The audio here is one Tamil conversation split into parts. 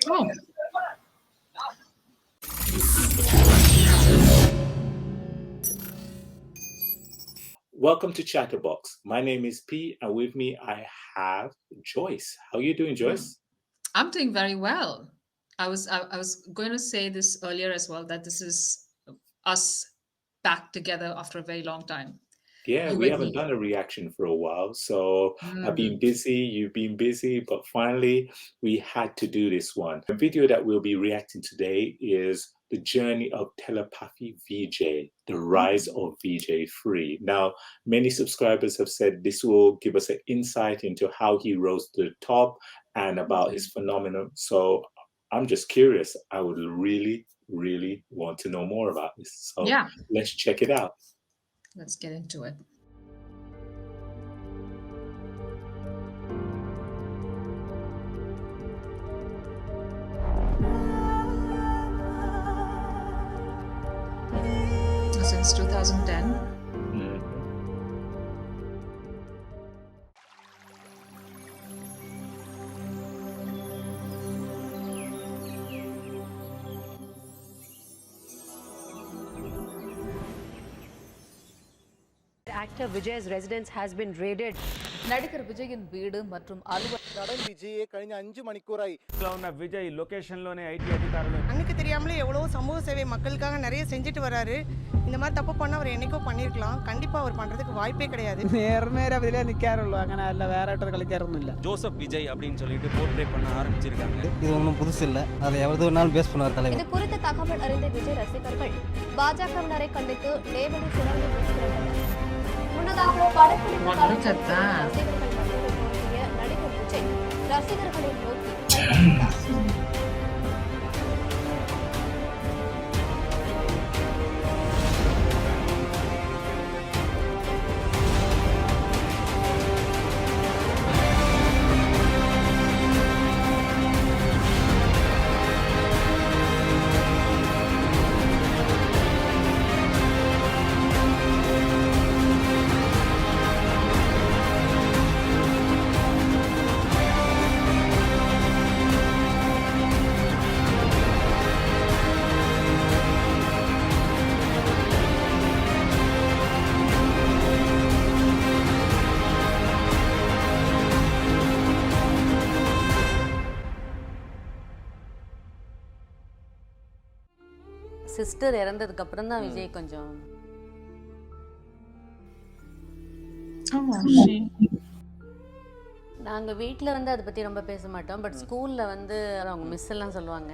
Oh, Welcome to Chatterbox. My name is P, and with me I have Joyce. How are you doing, Joyce? I'm doing very well. I was going to say this earlier as well that this is us back together after a very long time. Yeah, You we and haven't me. done a reaction for a while, so I've been Mm. busy, you've been busy, but finally we had to do this one. The video that we'll be reacting today is the journey of Telepathy VJ, the rise of VJ Free. Now, many subscribers have said this will give us an insight into how he rose to the top and about his phenomenon. So I'm just curious. I would really, really want to know more about this. So Yeah, let's check it out. let's get into it. Since 2010. Mhm. Actor Vijay's residence has been raided. நடிகர் விஜயின் வீடு மற்றும் நடன் விஜயே കഴിഞ്ഞ 5 மணிக்கூറായി விஜய் லொகேஷன்லோనే ஐடி அதிகாரிகள் அன்னைக்கு தெரியாமலே எவ்வளவோ சமூக சேவை மக்களுக்காக நிறைய செஞ்சுட்டு வராரு. இந்த மாதிரி தப்பு பண்ண அவர் என்னைக்கோ பண்ணிருக்கலாம். கண்டிப்பா அவர் பண்றதுக்கு வாய்ப்பே கிடையாது. നേർമേരെ അതിലേ നിൽക്കാറുള്ളൂ, അങ്ങനെ അല്ല വേറെ ആയിട്ട് കളിക്കാറൊന്നുമില്ല. ஜோசப் விஜய் அப்படின்னு சொல்லிட்டு போர்ட்ரே பண்ண ஆரம்பிச்சிருக்காங்க. இது ஒன்றும் புதுசு இல்லை, அதை எவ்வளவு வேணாலும் பேஸ் பண்ணுவார் தலைவர். இது குறித்த தகவல் அறிந்த விஜய் ரசிகர்கள் பாஜகவினரை கண்டித்து லேவலி சுரங்கி வைத்திருந்தனர். முன்னதாக படப்பிடிப்பு Look at that. ரசிகர்கள் மத்தியில் தோன்றிய நடிகர் விஜய் ரசிகர்களை நோக்கி சிஸ்டர் இறந்ததுக்கு அப்புறம் தான் விஜய் கொஞ்சம் நாங்க வீட்டில் வந்து அதை பற்றி ரொம்ப பேச மாட்டோம். பட் ஸ்கூலில் வந்து அவங்க மிஸ் எல்லாம் சொல்லுவாங்க,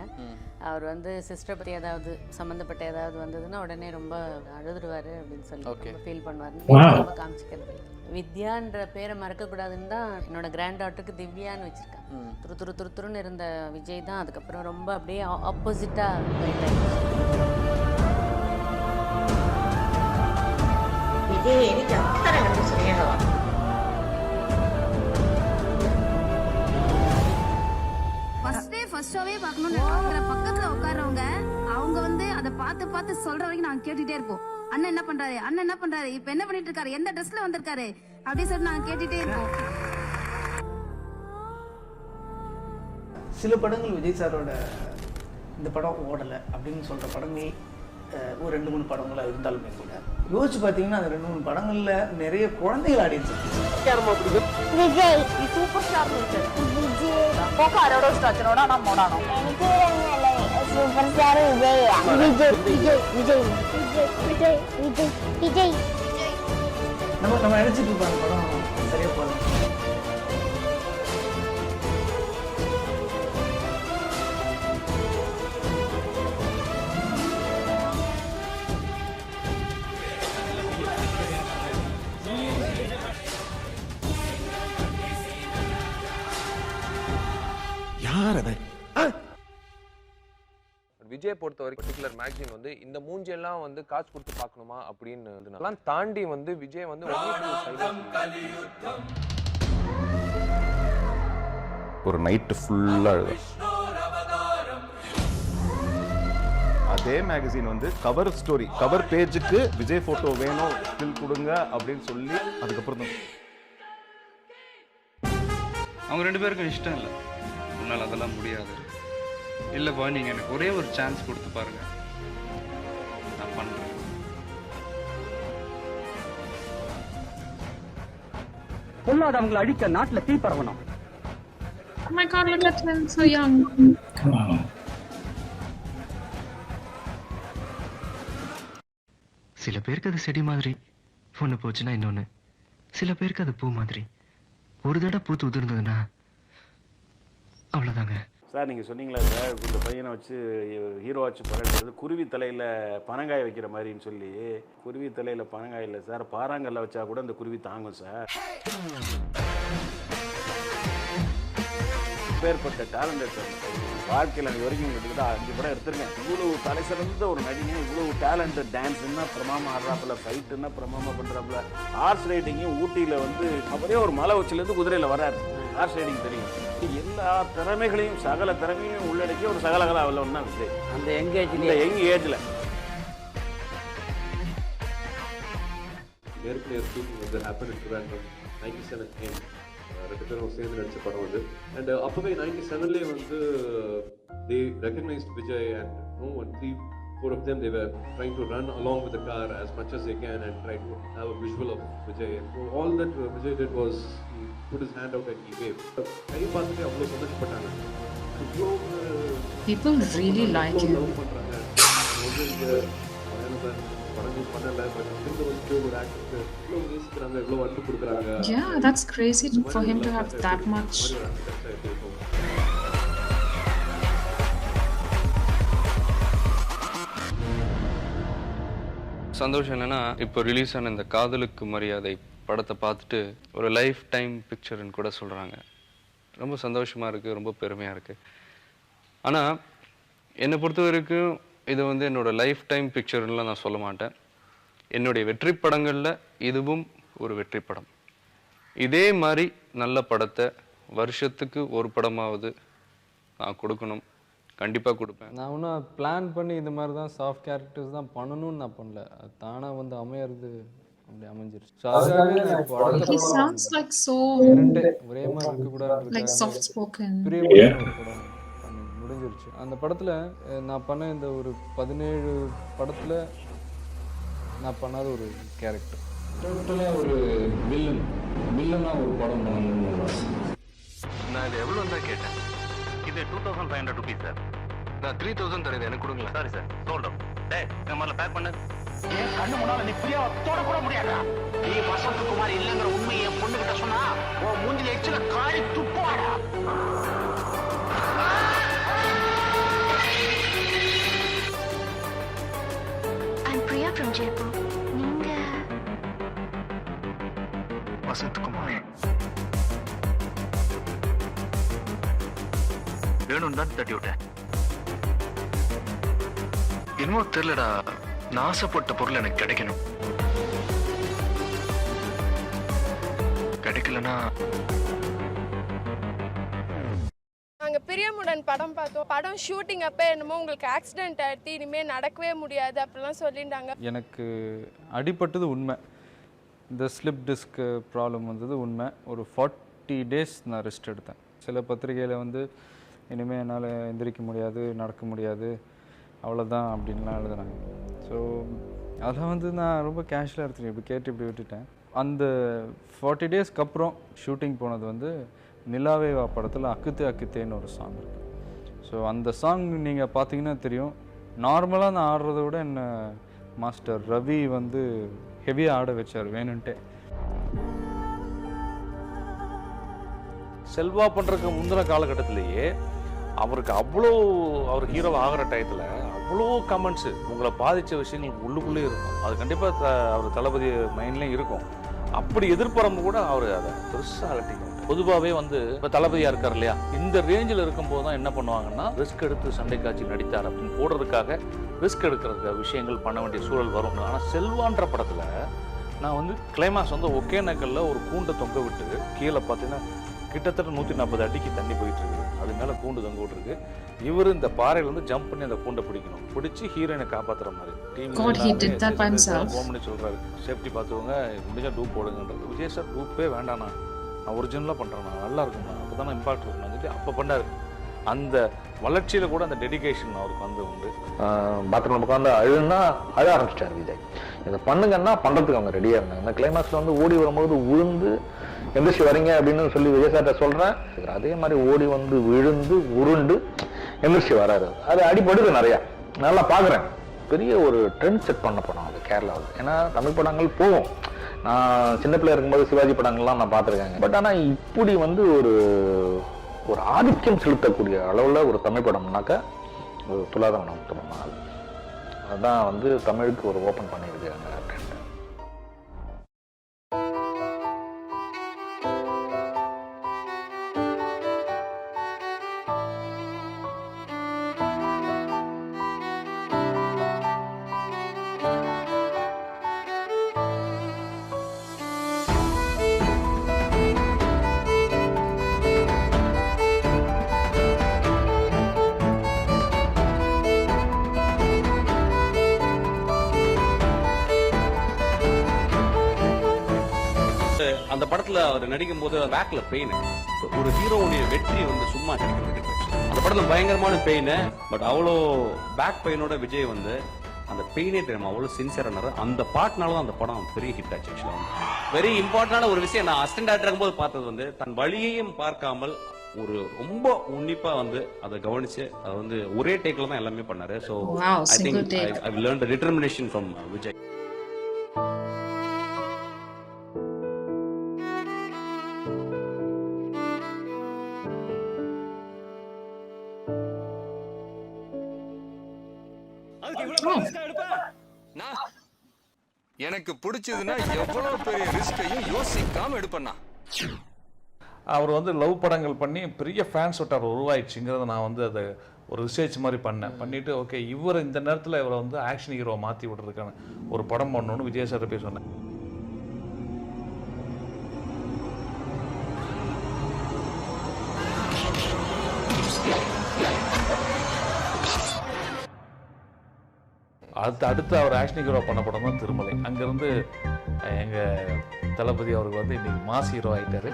அவர் வந்து சிஸ்டர் பற்றி ஏதாவது சம்மந்தப்பட்ட ஏதாவது வந்ததுன்னா உடனே ரொம்ப அழுதுருவார் அப்படின்னு சொல்லி ரொம்ப ஃபீல் பண்ணுவார். ரொம்ப காமிச்சிக்கிறது வித்யான்ற பேரை மறக்கக்கூடாதுன்னு தான் என்னோட கிராண்ட் டாட்டருக்கு திவ்யான்னு வச்சுருக்கேன். துருத்துருன்னு இருந்த விஜய் தான் அதுக்கப்புறம் ரொம்ப அப்படியே ஆப்போசிட்டாக போயிட்டாரு. വിജയ് എനിക്ക് അത്ര കണ്ട് സ്നേഹമാണ്. ஃபர்ஸ்ட் ஷோவே பார்க்கணும்னு பக்கத்துல உட்கார்றவங்க அவங்க வந்து அதை பார்த்து பார்த்து சொல்ற வரைக்கும் நாங்க கேட்டுட்டே இருப்போம். அண்ணன் என்ன பண்றாரு, அண்ணன் என்ன பண்றாரு, இப்ப என்ன பண்ணிட்டு இருக்காரு, எந்த ட்ரெஸ்ல வந்திருக்காரு அப்படின்னு சொல்லி நாங்க கேட்டுட்டே இருப்போம். சில படங்கள் விஜய் சாரோட இந்த படம் ஓடலை அப்படின்னு சொல்கிற படங்கள் ஒரு 2-3 படங்களாக இருந்தாலுமே கூட யோசிச்சு பார்த்தீங்கன்னா அந்த 2-3 படங்களில் நிறைய குழந்தைகள் ஆடியன்ஸ் விஜய் சூப்பர் ஸ்டார் ஆரோட ஸ்டாச்சனோட நான் மோடானோ சூப்பர் ஸ்டார் விஜய் விஜய் விஜய் விஜய் விஜய் விஜய் விஜய் நம்ம நினச்சிட்டு இருப்போம் அந்த படம் சரியாக போகல. விஜய் பொறுத்த வரைக்கும் பர்டிகுலர் மேகசின் வந்து இந்த மூஞ்செல்லாம் வந்து காசு கொடுத்து பார்க்கணுமா அப்படின்னு அதெல்லாம் தாண்டி வந்து விஜய் வந்து ஒரு நைட்டு ஃபுல்லாக அதே மேகசின் வந்து கவர் ஸ்டோரி கவர் பேஜுக்கு விஜய் போட்டோ வேணும் ஸ்டில் கொடுங்க அப்படின்னு சொல்லி அதுக்கப்புறம் தான் அவங்க 2 பேருக்கும் இஷ்டம் இல்லை, உன்னால் அதெல்லாம் முடியாது. இல்லைப்பா நீங்கள் எனக்கு ஒரே ஒரு சான்ஸ் கொடுத்து பாருங்கள், நான் பண்ணுறேன். பொல்லாதவங்களை அழிக்க நாட்டில் தீ பரவணும். Oh my God, look at him, so young. Come on. சில பேருக்கு அது செடி மாதிரி, ஒன்று போச்சுன்னா இன்னொன்று. சில பேருக்கு அது பூ மாதிரி, ஒரு தடவை பூத்து உதிர்ந்ததுன்னா அவ்வளோதாங்க. சார் நீங்கள் சொன்னீங்களா சார், இந்த பையனை வச்சு ஹீரோ வச்சு படம் குருவி தலையில் பனங்காய் வைக்கிற மாதிரின்னு சொல்லி. குருவி தலையில் பனங்காய் இல்லை சார், பாறாங்கல்ல வச்சா கூட இந்த குருவி தாங்கும் சார். பேர்பட்ட டேலண்டட் சார் வாழ்க்கையில் அது வரைக்கும் கிட்டத்தட்ட 5 படம் எடுத்திருக்கேன். இவ்வளவு தலை சிறந்த ஒரு நடிகை, இவ்வளவு டேலண்டட் டான்ஸுன்னா பிரமாமா ஆடுறாப்புல, ஃபைட்டுன்னா பிரமாமா பண்ணுறாப்புல, ஹார்ஸ் ரைடிங்கும் ஊட்டியில் வந்து அவரே ஒரு மலை உச்சிலேருந்து குதிரையில் வராரு. ஹார்ஸ் ரைடிங் தெரியும். எல்லா திறமைகளையும் சகல திறமையும் உள்ளடக்கி ஒரு சகலகலா வல்லவன் தான் விஜய். அந்த யங் ஏஜில் ரெண்டு பேரும் சேர்ந்து நடிச்ச படம் அது. அண்ட் அப்பவே 97லேயே வந்து they recognized Vijay and 3-4 of them they were trying to run along with the car as much as they can and try to have a visual of Vijay. And so all that Vijay did was he put his hand out and he waved. கை பார்த்துட்டு அவ்வளோ சந்தோஷப்பட்டாங்க. People really like him. Yeah, that's crazy for him to have that much. சந்தோஷம் என்னன்னா, இப்போ ரிலீஸ் ஆன இந்த காதலுக்கு மரியாதை படத்தை பார்த்துட்டு ஒரு லைஃப் டைம் பிக்சர்னு கூட சொல்கிறாங்க. ரொம்ப சந்தோஷமாக இருக்குது, ரொம்ப பெருமையாக இருக்குது. ஆனால் என்னை பொறுத்த வரைக்கும் இது வந்து என்னோடய லைஃப் டைம் பிக்சர்லாம் நான் சொல்ல மாட்டேன். என்னுடைய வெற்றி படங்களில் இதுவும் ஒரு வெற்றி படம். இதே மாதிரி நல்ல படத்தை வருஷத்துக்கு ஒரு படமாவது நான் கொடுக்கணும், கண்டிப்பாக கொடுப்பேன். நான் ஒன்றும் பிளான் பண்ணி இந்த மாதிரி தான் சாஃப்ட் கேரக்டர்ஸ் தான் பண்ணணும்னு நான் பண்ணல, அது தானாக வந்து அமையிறது அப்படி அமைஞ்சிருச்சு. ஒரே மாதிரி இருக்கக்கூடாது, முடிஞ்சிருச்சு. அந்த படத்தில் நான் பண்ண இந்த ஒரு 17 படத்தில் நான் பண்ணாத ஒரு கேரக்டர். டோட்டலாக ஒரு வில்லனாக ஒரு படம் பண்ணணும்னு நான் இது எவ்வளோ தான் கேட்டேன். இது 2500 ருபீஸ் சார். நான் 3000 தரேன், எனக்கு கொடுங்களா? Sorry sir, சோல்டோம். டேய், நான் முதல்ல பேக் பண்ணு. என் கண்ணு முன்னால நீ பிரியாவை தொட கூட முடியாதா? நீ வசந்தகுமார் இல்லைங்கிற உண்மையை என் பொண்ணுகிட்ட சொன்னா உன் மூஞ்சில எச்சில காரி துப்புவாடா. I'm Priya from Jaipur. நீங்க வசந்தகுமார் வேணும் தான் தட்டி விட்டேன். இன்னும் தெரியலடா, நான் ஆசைப்பட்ட பொருள் எனக்கு கிடைக்கணும். கிடைக்கலன்னா நாங்கள் பிரியமுடன் படம் பார்த்தோம். படம் ஷூட்டிங் அப்போ என்னமோ உங்களுக்கு ஆக்சிடென்ட் ஆகிடுத்து, இனிமேல் நடக்கவே முடியாது அப்படிலாம் சொல்லிட்டாங்க. எனக்கு அடிபட்டது உண்மை, இந்த ஸ்லிப் டிஸ்க் ப்ராப்ளம் வந்தது உண்மை. ஒரு 40 days நான் ரெஸ்ட் எடுத்தேன். சில பத்திரிகையில் வந்து இனிமேல் என்னால் எந்திரிக்க முடியாது, நடக்க முடியாது, அவ்வளோதான் அப்படின்லாம் எழுதுனாங்க. ஸோ அதெல்லாம் வந்து நான் ரொம்ப கேஷுவலாக எடுத்துட்டேன், இப்படி கேட்டு இப்படி விட்டுட்டேன். அந்த 40 daysக்கு அப்புறம் ஷூட்டிங் போனது வந்து நிலாவே வா படத்தில் அக்குத்தே அக்குத்தேன்னு ஒரு சாங் இருக்குது. ஸோ அந்த சாங் நீங்கள் பார்த்தீங்கன்னா தெரியும், நார்மலாக நான் ஆடுறத விட என்ன மாஸ்டர் ரவி வந்து ஹெவியாக ஆட வச்சார் வேணுன்ட்டே. செல்வா பண்ணுறதுக்கு முந்தின காலகட்டத்திலேயே அவருக்கு அவ்வளோ, அவர் ஹீரோ ஆகிற டயத்தில் அவ்வளோ கமெண்ட்ஸு உங்களை பாதித்த விஷயங்கள் உள்ளுக்குள்ளே இருக்கும். அது கண்டிப்பாக அவர் தளபதி மைண்ட்லேயும் இருக்கும். அப்படி எதிர்பார்ப்பு கூட அவர் அதை பெருசாக அலட்டிக்கும். பொதுவாகவே வந்து இப்போ தளபதியாக இருக்கார் இல்லையா, இந்த ரேஞ்சில் இருக்கும்போது தான் என்ன பண்ணுவாங்கன்னா ரிஸ்க் எடுத்து சண்டை காட்சி நடித்தார் அப்படின்னு போடுறதுக்காக ரிஸ்க் எடுக்கிறதுக்கு விஷயங்கள் பண்ண வேண்டிய சூழல் வரும். ஆனால் செல்வான்ற படத்தில் நான் வந்து கிளைமாக்ஸ் வந்து ஒகேனக்கல்ல ஒரு கூண்டை தொங்க விட்டு கீழே பார்த்தீங்கன்னா கிட்டத்தட்ட 140 அடிக்கு தண்ணி போயிட்டு இருக்குது, அது மேலே கூண்டு தொங்க விட்டுருக்கு. இவர் இந்த பாறையில் வந்து ஜம்ப் பண்ணி அந்த கூண்டை பிடிக்கணும், பிடிச்சி ஹீரோயினை காப்பாற்றுற மாதிரி டீம் ஃபோன் பண்ணி சொல்கிறாரு, சேஃப்டி பார்த்துக்கோங்க, முடிஞ்சால் டூப் போடுங்கன்றது. விஜய் சார் டூப்பே வேண்டாண்ணா, நான் ஒரிஜினலாக பண்ணுறேன், நான் நல்லா இருக்கும்ண்ணா, அப்போ தான் இம்பாக்ட் இருக்கும்னு சொல்லி அப்போ பண்ணார். அந்த வளர்ச்சியில் கூட அந்த டெடிகேஷன் அவருக்கு வந்து உண்டு. பாத்ரூம் உட்காந்து அழுன்னா அழ ஆரம்பிச்சிட்டார் விஜய். இதை பண்ணுங்கன்னா பண்ணுறதுக்கு அவங்க ரெடியாக இருந்தாங்க. அந்த கிளைமேக்ஸில் வந்து ஓடி வரும்போது விழுந்து எந்திரிச்சு வரீங்க அப்படின்னு சொல்லி விஜய் சார்ட்ட சொல்கிறேன். அதே மாதிரி ஓடி வந்து விழுந்து உருண்டு எந்திரிச்சு வராரு. அது அடிபடுது நிறையா. நல்லா பார்க்குறேன். பெரிய ஒரு ட்ரெண்ட் செட் பண்ண படம் அது கேரளாவில். ஏன்னா தமிழ் படங்கள் போகும். நான் சின்ன பிள்ளையா இருக்கும்போது சிவாஜி படங்கள்லாம் நான் பார்த்துருக்கேங்க. பட் ஆனால் இப்படி வந்து ஒரு ஆதிக்கம் செலுத்தக்கூடிய அளவில் ஒரு தமிழ் படம்னாக்கா ஒரு துலாதவனம் படம் தான். அதுதான் வந்து தமிழுக்கு ஒரு ஓப்பன் பண்ணியிருக்காங்க. அந்த படத்துல அவர் நடிக்கும் போது பேக்ல பெயின். ஒரு ஹீரோவுடைய வெற்றி வந்து சும்மா கிடைக்கிறது. அந்த படத்துல பயங்கரமான பெயின். பட் அவ்வளோ பேக் பெயினோட விஜய் வந்து அந்த பெயினே தெரியும், அவ்வளோ சின்சியரானாரு. அந்த பாட்டுனால தான் அந்த படம் பெரிய ஹிட் ஆச்சு. ஆக்சுவலாக வெரி இம்பார்ட்டன்டான ஒரு விஷயம் நான் அசிஸ்டன்ட் டைரக்டர் இருக்கும்போது பார்த்தது வந்து தன் வழியையும் பார்க்காமல் ஒரு ரொம்ப உன்னிப்பா வந்து அதை கவனிச்சு அதை வந்து ஒரே டேக்ல தான் எல்லாமே பண்ணாரு. So I think I learn the determination from Vijay. எனக்கு பிடிச்சதுன்னா எவ்வளவு பெரிய ரிஸ்கையும் யோசிக்காம எடுப்பண்ணா. அவர் வந்து லவ் படங்கள் பண்ணி பெரிய ஃபேன்ஸ் வட்டார் உருவாயிடுச்சுங்கிறத நான் வந்து அதை ஒரு ரிசர்ச் மாதிரி பண்ணிட்டு ஓகே இவர் இந்த நேரத்தில் இவரை வந்து ஆக்ஷன் ஹீரோவை மாற்றி விடுறதுக்கான ஒரு படம் பண்ணணும்னு விஜய் சார் போய் சொன்னேன். அடுத்து அவர் ஆக்ஷன் ஹீரோ பண்ண படம் தான் திருமலை. அங்கேருந்து எங்கள் தளபதி அவருக்கு வந்து இன்னைக்கு மாஸ் ஹீரோ ஆகிட்டாரு.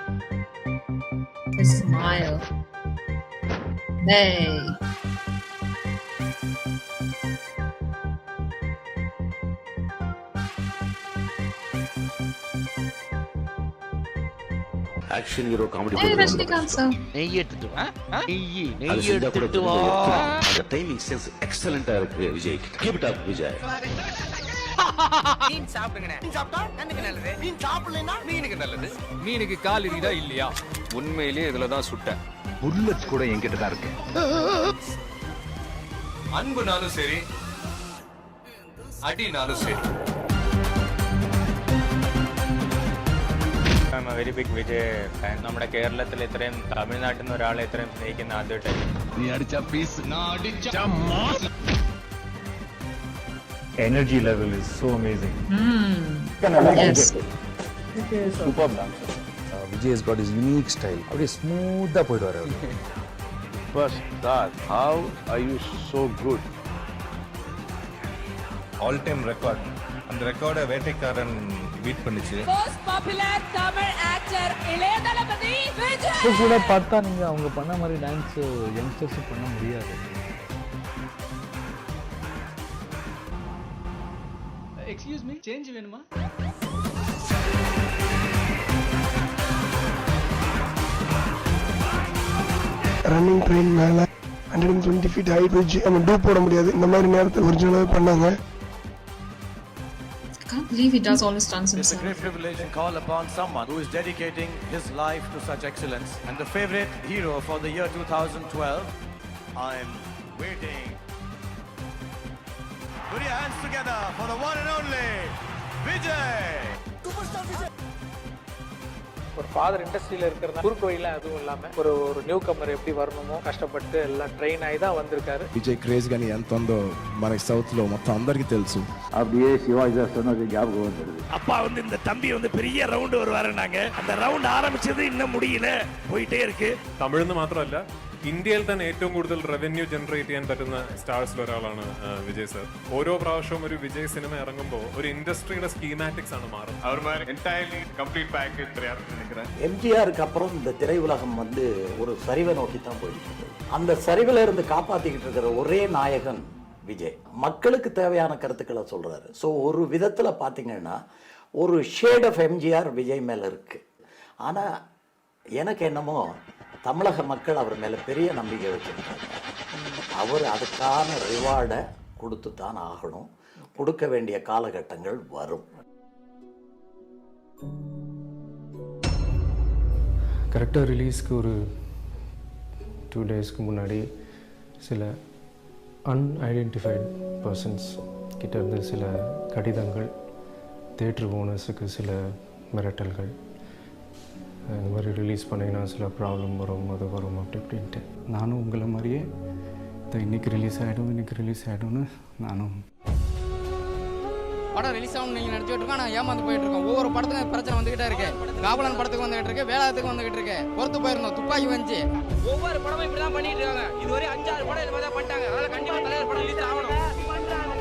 ஆக்ஷன் ஹீரோ காமெடி நெய் எடுத்துட்டு வா. நெய் எடுத்துட்டு வா. அந்த டைமிங் சென்ஸ் எக்ஸலென்ட்டா இருக்கு Vijay. Keep it up Vijay. மீன் சாப்பிடுங்க. மீன் சாப்பிட்டா கண்ணுக்கு நல்லது. மீன் சாப்பிடலைன்னா மீனுக்கு நல்லது. மீனுக்கு கால் இதா இல்லையா? உண்மையிலேயே இதுல தான் சுட்டேன். புல்லட் கூட என்கிட்ட தான் இருக்கு. அன்புனாலும் சரி അടിനാലും ശരി. I'm a very big Vijay fan. നമ്മുടെ കേരളത്തിൽ ഇത്രയും തമിഴ്നാട്ടിൽ നിന്ന് ഒരാളെ ഇത്രയും സ്നേഹിക്കുന്ന ആദ്യമായിട്ടായിരിക്കും. Energy level is so amazing. Yes. Superb dancer. Vijay has got his unique style. Very smooth ah poiduvaru. First start. How are you so good? All time record. அந்த ரெக்கார்டை வேட்டைக்காரன் பீட் பண்ணிச்சு. Most popular Tamil actor இளைய தளபதி விஜய். இப்போ கூட பார்த்தா நீங்க அவங்க பண்ண மாதிரி டான்ஸ் யங்ஸ்டர்ஸ் பண்ண முடியாது. எக்ஸ்கியூஸ் மீ, சேஞ்ச் வேணுமா? ரன்னிங் ட்ரெயின் மேலே 120 feet ஹைட் வச்சு நம்ம டூப் போட முடியாது. இந்த மாதிரி நேரத்தில் ஒரிஜினலாகவே பண்ணாங்க. I can't believe he does all his stunts himself. It's a great privilege to call upon someone who is dedicating his life to such excellence. And the favorite hero for the year 2012, I'm waiting. Put your hands together for the one and only Vijay. Superstar Vijay. ஒரு ஃபாதர் இண்டஸ்ட்ரியில் இருக்கிறதா குறுக்கு வழியில் அதுவும் இல்லாமல் ஒரு நியூ கம்மர் எப்படி வரணுமோ కష్టపட்டு எல்லாம் ట్రైన్ అయి தான் வந்திருக்காரு. విజయ్ క్రేజ్ కానీ ఎంత ఉందో మనకి సౌత్లో మొత్తం అందరికీ తెలుసు. அப்படியே சிவாஜி சார் சொன்னது ஞாபகம் வந்துடுது. அப்பா வந்து இந்த தம்பி வந்து பெரிய ரவுண்டு வருவாருன்னாங்க. அந்த ரவுண்ட் ஆரம்பிச்சது இன்னும் முடியல, போயிட்டே இருக்கு. தமிழ்னு மாத்திரம் இல்ல, ഇന്ത്യയിൽ തന്നെ ഏറ്റവും കൂടുതൽ റവന്യൂ ജനറേറ്റ് ചെയ്യാൻ പറ്റുന്ന സ്റ്റാർസിൽ ഒരാളാണ് വിജയ് സർ. ഓരോ പ്രാവശ്യവും ഒരു വിജയ് സിനിമ ഇറങ്ങുമ്പോൾ ഒരു ഇൻഡസ്ട്രിയുടെ സ്കീമാറ്റിക്സ് ആണ് മാറുന്നത്. அவர் மாதிரி என்டையர்லி கம்ப்ளீட் பேக்கேஜ் தயார் நினைக்கிறேன். எம்ஜிஆருக்கு அப்புறம் இந்த திரையுலகம் வந்து ஒரு சரிவை நோக்கி தான் போயிட்டு அந்த சரிவில் இருந்து காப்பாற்றிக்கிட்டு இருக்கிற ஒரே நாயகன் விஜய். மக்களுக்கு தேவையான கருத்துக்களை சொல்றாரு. ஸோ ஒரு விதத்தில் பார்த்தீங்கன்னா ஒரு ஷேட் ஆஃப் எம்ஜிஆர் விஜய் மேலே இருக்கு. ஆனால் எனக்கு என்னமோ தமிழக மக்கள் அவர் மேலே பெரிய நம்பிக்கை வச்சுருக்காங்க. அவர் அதுக்கான ரிவார்டை கொடுத்து தான் ஆகணும். கொடுக்க வேண்டிய காலகட்டங்கள் வரும். கரெக்டாக ரிலீஸ்க்கு ஒரு 2 டேஸ்க்கு முன்னாடி சில அன்ஐடென்டிஃபைட் பர்சன்ஸ் கிட்டேருந்து சில கடிதங்கள், தேட்டர் ஓனர்ஸுக்கு சில மிரட்டல்கள், இந்த மாதிரி ரிலீஸ் பண்ணிங்கன்னா சில ப்ராப்ளம் வரும், அது வரும் அப்படி இப்படின்ட்டு. நானும் உங்களை மாதிரியே இன்றைக்கி ரிலீஸ் ஆகிடும்னு நானும் படம் ரிலீஸ் ஆகணும் நீங்கள் நினச்சிட்டு இருக்கோம். நான் ஏமாந்து போயிட்டு இருக்கோம். ஒவ்வொரு படத்துக்கும் பிரச்சனை வந்துகிட்டே இருக்கு. காவலன் படத்துக்கு வந்துகிட்டு இருக்கு, வேளாத்துக்கு வந்துகிட்டு இருக்கு, பொறுத்து போயிருந்தோம், துப்பாக்கி வந்துச்சு. ஒவ்வொரு படமும் இப்படி தான் பண்ணிட்டு இருக்காங்க. இதுவரை 5-6 படம் இது மாதிரி தான் பண்ணிட்டாங்க. அதனால கண்டிப்பாக தலைவர் படம் ரிலீஸ் ஆகணும்.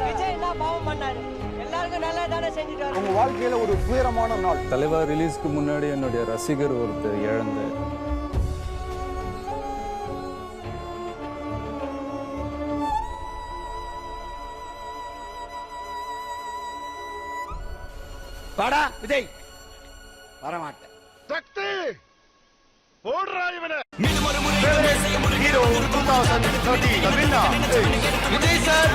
விஜய் என்ன பாவம் பண்ணாரு? எல்லாருக்கும் நல்லா தானே செஞ்சுட்டாரு. உங்க வாழ்க்கையில ஒரு துயரமான நாள். தலைவர் ரிலீஸ்க்கு முன்னாடி என்னுடைய ரசிகர் ஒருத்தர் இழந்த வாடா விஜய். வரமாட்டேன். சக்தி போடுறா இவனை. Hero 2030 the winner Vijay sir.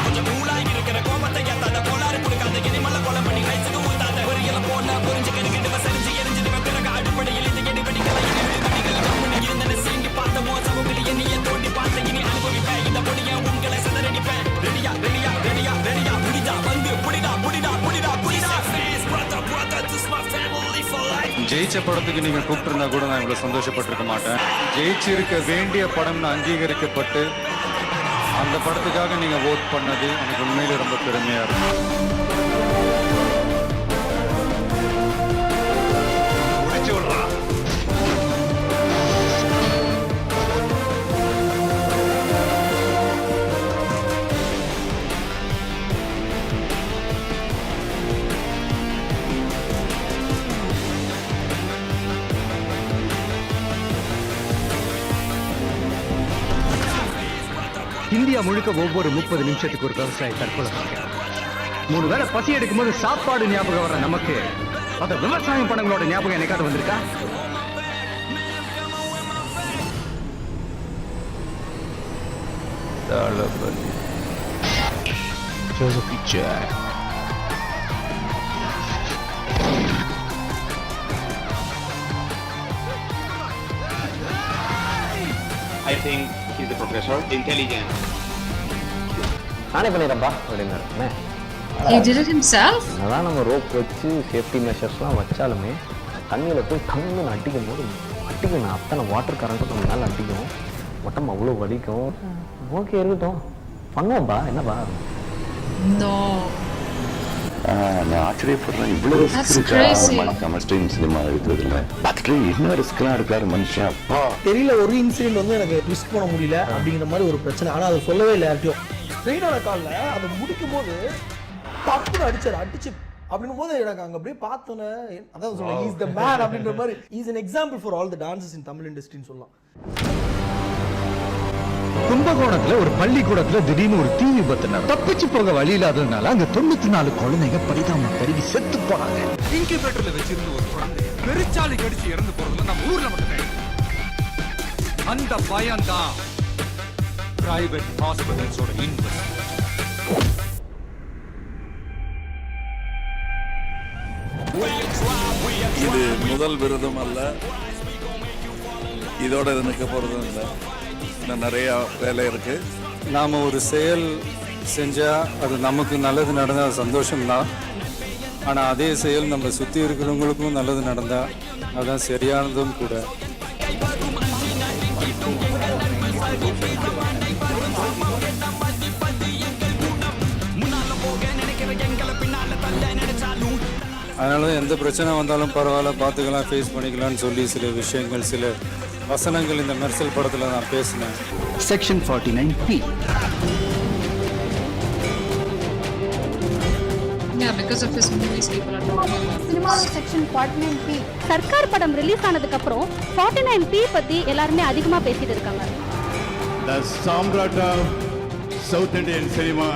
கொஞ்சம் மூளாகி இருக்கிற கோபத்தை ஏத்தாத கோளாறு கொடுக்காத இனிமல்ல கொலை பண்ணி ரைஸுக்கு ஊத்தாத ஒரு இல போனா புரிஞ்சு கிட்டு வசரிஞ்சு எரிஞ்சிட்டு பிறகு அடிப்படையில் இந்த எடி வெடிக்கலை இருந்தன சீங்கி பார்த்த மோசமுகளை என்னைய தோண்டி பார்த்த இனி அனுபவிப்பேன் இந்த பொடிய உங்களை சதறடிப்பேன். ரெடியா ரெடியா ரெடியா ரெடியா புடிடா வந்து புடிடா புடிடா புடிடா புடிடா brother this my family for life. ஜெயிச்ச படத்துக்கு நீங்கள் கூப்பிட்டுருந்தா கூட நான் இவ்வளோ சந்தோஷப்பட்டிருக்க மாட்டேன். ஜெயிச்சிருக்க வேண்டிய படம்னு அங்கீகரிக்கப்பட்டு அந்த படத்துக்காக நீங்கள் ஓட் பண்ணது எனக்கு உண்மையிலே ரொம்ப பெருமையாக இருக்கும். இந்தியா முழுக்க ஒவ்வொரு 30 நிமிஷத்துக்கு ஒரு விவசாயி தற்கொலை பண்ணுறாங்க. 3 வேளை பசி எடுக்கும்போது சாப்பாடு ஞாபகம் வர நமக்கு அந்த விவசாயம் படங்களோட ஞாபகம் என்னைக்காவது வந்திருக்கா? Joseph picture. I think he's the professor, intelligent. நானே பண்ணிடுறேன்ப்பா அப்படின்னாரு. He did it himself? அதான் நம்ம ரோப் வச்சு சேஃப்டி மெஷர்ஸ்லாம் வச்சாலுமே தண்ணியில் போய் டங்குன்னு அடிக்கும் போது அடிக்கணும். அத்தனை வாட்டர் கரண்ட்டும் நம்ம மேலே அடிக்கும். உடம்பு அவ்வளோ வலிக்கும். ஓகே இருக்கட்டும், பண்ணுவோம்ப்பா, என்னப்பா. No. நான் ஆச்சரியப்படுறேன். இவ்வளோ ரிஸ்க் தமிழ் ஸ்ட்ரீம் சினிமா எடுக்கிறது இல்லை. பார்த்துட்டு என்ன ரிஸ்க்லாம் எடுக்கிறாரு மனுஷன். அப்பா தெரியல, ஒரு இன்சிடென்ட் வந்து எனக்கு ட்விஸ்ட் பண்ண முடியல அப்படிங்கிற மாதிரி ஒரு பிரச்சனை. ஆனால் அதை சொல்லவே இல்லை யார்ட்டையும். ஸ்ட்ரெயினான காலில் அதை முடிக்கும் போது டப்புன்னு அடிச்சு அப்படின்னும் போது எனக்கு அங்கே அப்படியே பார்த்தோன்னே அதான் சொல்லுவேன், இஸ் த மேன் அப்படின்ற மாதிரி. Is an example for all the dancers in Tamil இண்டஸ்ட்ரின்னு சொல்லலாம். கும்பகோணத்துல ஒரு பள்ளிக்கூடத்துல திடீர்னு ஒரு தீ விபத்து நடந்தது. தப்பிச்சு போக வழி இல்லாததுனால அங்க 94 குழந்தைங்க பரிதாபம் கருகி செத்து போனாங்க. இன்குபேட்டர்ல வச்சிருந்த ஒரு குழந்தை பெருச்சாலி கடிச்சு இறந்து போறதுல நம்ம ஊர்ல மட்டுமே. அந்த பயம் தான் பிரைவேட் ஹாஸ்பிட்டல்ஸோட இன்வெஸ்ட். இது முதல் விருதும் அல்ல, இதோட இது நிற்க போறதும் இல்லை. இன்னும் நிறைய வேலை இருக்கு. நாம் ஒரு செயல் செஞ்சால் அது நமக்கு நல்லது நடந்தால் சந்தோஷம்தான். ஆனால் அதே செயல் நம்ம சுற்றி இருக்கிறவங்களுக்கும் நல்லது நடந்தால் அதுதான் சரியானதும் கூட. அதனால எந்த பிரச்சனை வந்தாலும் பரவாயில்ல, பார்த்துக்கலாம், ஃபேஸ் பண்ணிக்கலாம்னு சொல்லி சில விஷயங்கள், சில வசனங்கள் இந்த மெர்சல் படத்தில் நான் பேசினேன். Section 49P. Yeah, because of his movies, people are talking about cinema section 49P. Sarkar படம் ரிலீஸ் ஆனதுக்கு அப்புறம் 49P பத்தி எல்லாருமே அதிகமா பேசிட்டு இருக்காங்க. The Samrat of South Indian cinema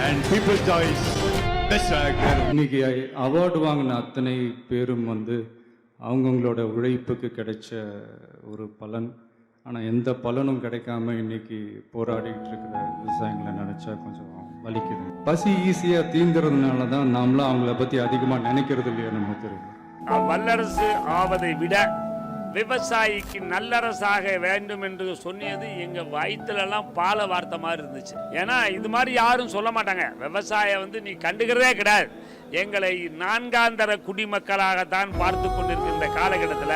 and People's Choice Best Actor. இன்னைக்கு அவார்டு வாங்கின அத்தனை பேரும் வந்து அவங்கவுங்களோட உழைப்புக்கு கிடைச்ச ஒரு பலன். ஆனால் எந்த பலனும் கிடைக்காம இன்னைக்கு போராடிட்டு இருக்கிற விவசாயிகளை நினச்சா கொஞ்சம் வலிக்குது. பசி ஈஸியாக தீந்துறதுனால தான் நாமளும் அவங்கள பற்றி அதிகமாக நினைக்கிறது இல்லையா நம்ம தெரியும். வல்லரசு ஆவதை விட விவசாயிக்கு நல்லரசாக வேண்டும் என்று சொன்னது எங்க வயிற்றுலலாம் பால வார்த்தை மாதிரி இருந்துச்சு. ஏன்னா இது மாதிரி யாரும் சொல்ல மாட்டாங்க. விவசாயம் நீ கண்டுக்கிறதே கிடையாது. எங்களை நான்காந்தர குடிமக்களாகத்தான் பார்த்து கொண்டிருக்கிற இந்த காலகட்டத்தில்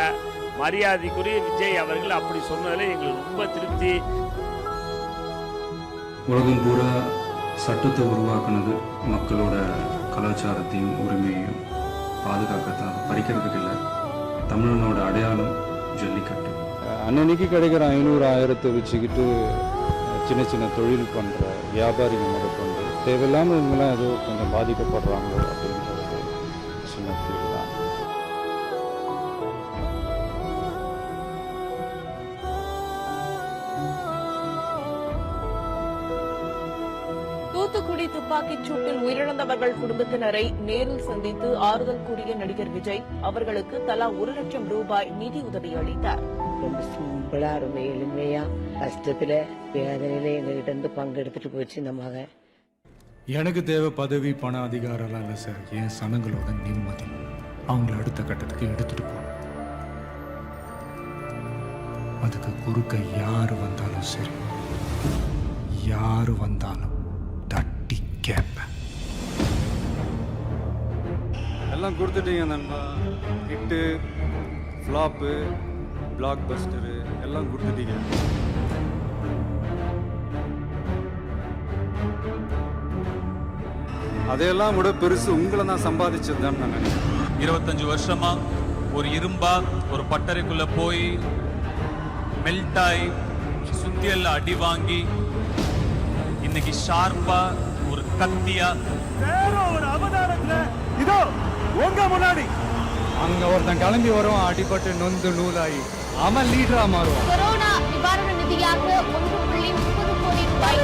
மரியாதைக்குரிய விஜய் அவர்கள் அப்படி சொன்னதில் எங்களுக்கு ரொம்ப திருப்தி. உலகம் பூரா சட்டத்தை உருவாக்குனது மக்களோட கலாச்சாரத்தையும் உரிமையையும் பாதுகாக்கத்தான், பறிக்கிறதுக்கு இல்லை. தமிழனோட அடையாளம் ஜல்லிக்கட்டு. அன்னன்னைக்கு கிடைக்கிற 500,000 வச்சுக்கிட்டு சின்ன சின்ன தொழில் பண்ணுற வியாபாரிகள் முதற்கொண்டு தேவையில்லாமல் இவங்கெல்லாம் ஏதோ கொஞ்சம் பாதிக்கப்படுறாங்களோ அப்படின்ற ஒரு சின்ன ஃபீல் தான். தூத்துக்குடி துப்பாக்கிச் சூட்டில் உயிரிழந்தவர்கள் குடும்பத்தினரை நேரில் சந்தித்து ஆறுதல் கூறிய நடிகர் விஜய் அவர்களுக்கு தலா 1 லட்சம் ரூபாய் நிதி உதவி அளித்தார். ரொம்ப சிம்பிளா, ரொம்ப எளிமையா, கஷ்டத்துல வேதனையில எங்ககிட்ட இருந்து பங்கெடுத்துட்டு போச்சு இந்த மகன். எனக்கு தேவை பதவி, பணம், அதிகாரம்லாம் இல்லை சார். என் சனங்களோட நிம்மதி. அவங்கள அடுத்த கட்டத்துக்கு எடுத்துட்டு போகணும். அதுக்கு குறுக்க யார் வந்தாலும் சரி, யார் வந்தாலும் தட்டி கேட்பேன். எல்லாம் கொடுத்துட்டீங்க நண்பா. ஹிட்டு, ஃப்ளாப்பு, பிளாக் பஸ்டரு எல்லாம் கொடுத்துட்டீங்க. அதையெல்லாம் கூட பெருசு உங்களை நான் சம்பாதிச்சது தான் நான் நினைக்கிறேன். 25 வருஷமா ஒரு இரும்பா ஒரு பட்டறைக்குள்ள போய் மெல்ட் ஆகி சுத்தியல்ல அடி வாங்கி இன்னைக்கு ஷார்ப்பா ஒரு கத்தியா வேற ஒரு அவதாரத்துல இதோ உங்க முன்னாடி அங்க ஒருத்தன் கிளம்பி வரும், அடிபட்டு நொந்து நூலாகி அவன் லீடரா மாறுவான். கொரோனா நிவாரண நிதியாக 1.30 கோடி ரூபாய்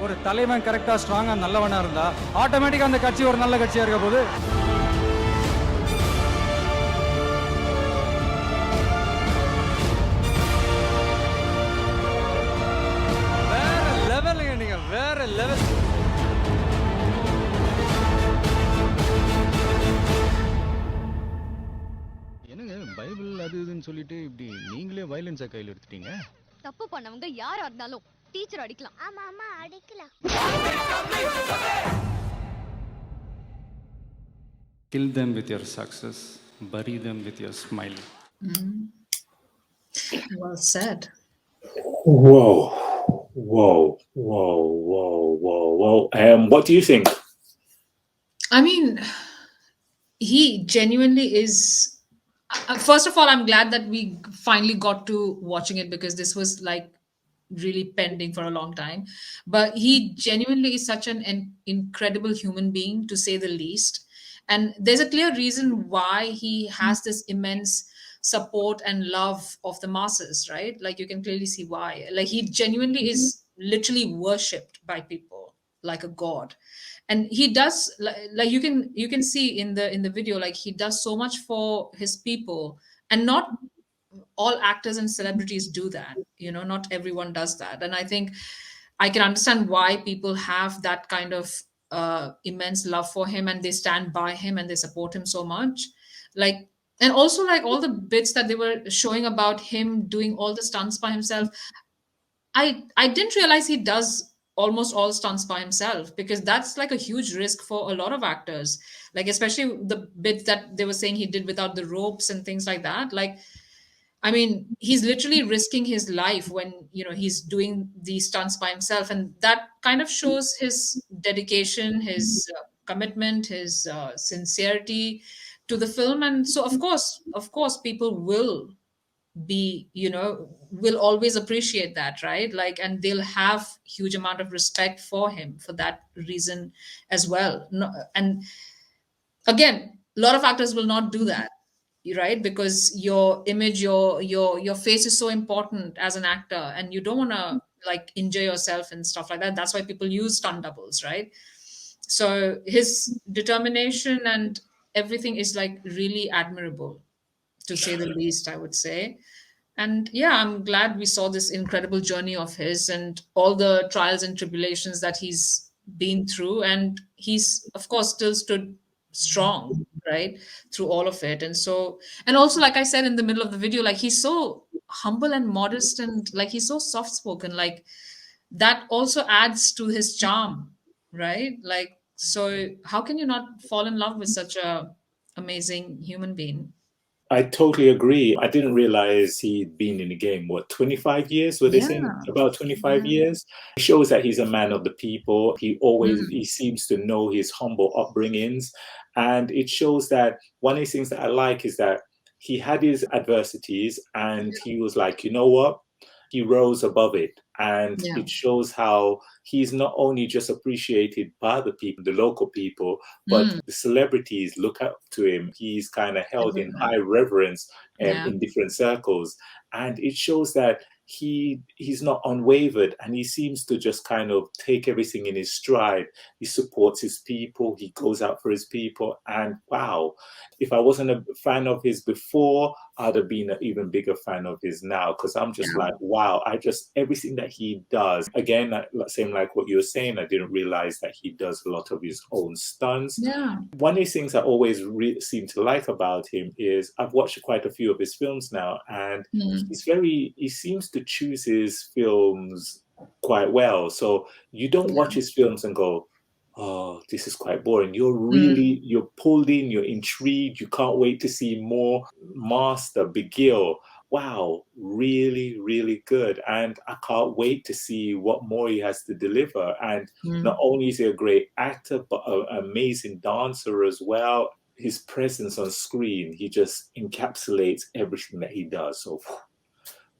ஒரு தலைவன் கரெக்டா ஸ்ட்ராங்கா நல்லவனா இருந்தா ஆட்டோமேட்டிக்கா அந்த கட்சி ஒரு நல்ல கட்சியா இருக்க போது. வேற லெவலுங்க, நீங்க வேற லெவல். என்னங்க பைபிள் அது இதுன்னு சொல்லிட்டு இப்படி நீங்களே வயலன்ஸை கையில் எடுத்துட்டீங்க? தப்பு பண்ணவங்க யாரா இருந்தாலும் டீச்சர் அடிக்கலாம். ஆமா ஆமா அடிக்கலாம். Kill them with your success, bury them with your smile. Well said. Whoa, whoa, whoa, whoa, whoa, whoa. What do you think? I mean, he genuinely is. First of all, I'm glad that we finally got to watching it, because this was like really pending for a long time. But he genuinely is such an incredible human being, to say the least. And there's a clear reason why he has this immense support and love of the masses, right? Like, you can clearly see why. Like, he genuinely is literally worshipped by people like a god. And he does, like you can see in the video, like, he does so much for his people. And not all actors and celebrities do that, you know, not everyone does that. And I think I can understand why people have that kind of immense love for him, and they stand by him and they support him so much. Like, and also, like, all the bits that they were showing about him doing all the stunts by himself, I didn't realize he does almost all stunts by himself, because that's like a huge risk for a lot of actors, like especially the bits that they were saying he did without the ropes and things like that. Like, I mean, he's literally risking his life when, he's doing these stunts by himself. And that kind of shows his dedication, his commitment, his sincerity to the film. And so, of course, people will be, will always appreciate that, right? Like, and they'll have huge amount of respect for him for that reason as well. No, and again, a lot of actors will not do that, right? Because your image, your face is so important as an actor, and you don't want to like injure yourself and stuff like that. That's why people use stunt doubles, right? So his determination and everything is like really admirable, to say the least, I would say. And yeah, I'm glad we saw this incredible journey of his and all the trials and tribulations that he's been through. And he's, of course, still stood strong, right, through all of it. And so, and also, like I said in the middle of the video, like he's so humble and modest and like he's so soft spoken. Like that also adds to his charm, right? Like, so how can you not fall in love with such a amazing human being? I totally agree. I didn't realize he'd been in the game, what, 25 years? Were they saying Yeah. about 25 years? It shows that he's a man of the people. He seems to know his humble upbringings. And it shows that one of the things that I like is that he had his adversities and he was like, you know what? He rose above it. And Yeah. it shows how he's not only just appreciated by the people, the local people, but the celebrities look up to him. He's kind of held in Everyone. high reverence Yeah. in different circles. And it shows that he's not unwavered, and he seems to just kind of take everything in his stride. He supports his people, he goes out for his people, and wow, if I wasn't a fan of his before, I'd have been an even bigger fan of his now, because I'm just like, wow, everything that he does, again, same like what you were saying, I didn't realize that he does a lot of his own stunts. Yeah. One of the things I always seem to like about him is I've watched quite a few of his films now, and he seems to choose his films quite well. So you don't watch his films and go, oh, this is quite boring. You're pulled in, you're intrigued, you can't wait to see more. Master, Bigil, wow, really, really good. And I can't wait to see what more he has to deliver. And not only is he a great actor, but an amazing dancer as well. His presence on screen, he just encapsulates everything that he does. So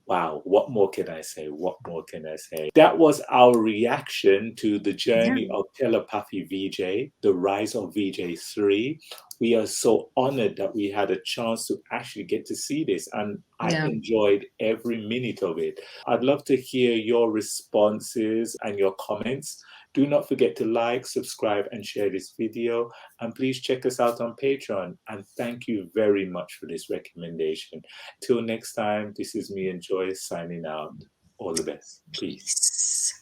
wow, what more can I say? What more can I say? That was our reaction to the journey of Telepathy VJ, the rise of VJ3. We are so honored that we had a chance to actually get to see this, and I enjoyed every minute of it. I'd love to hear your responses and your comments. Do not forget to like, subscribe, and share this video. And please check us out on Patreon. And thank you very much for this recommendation. Till next time, this is me and Joyce signing out. All the best. Peace.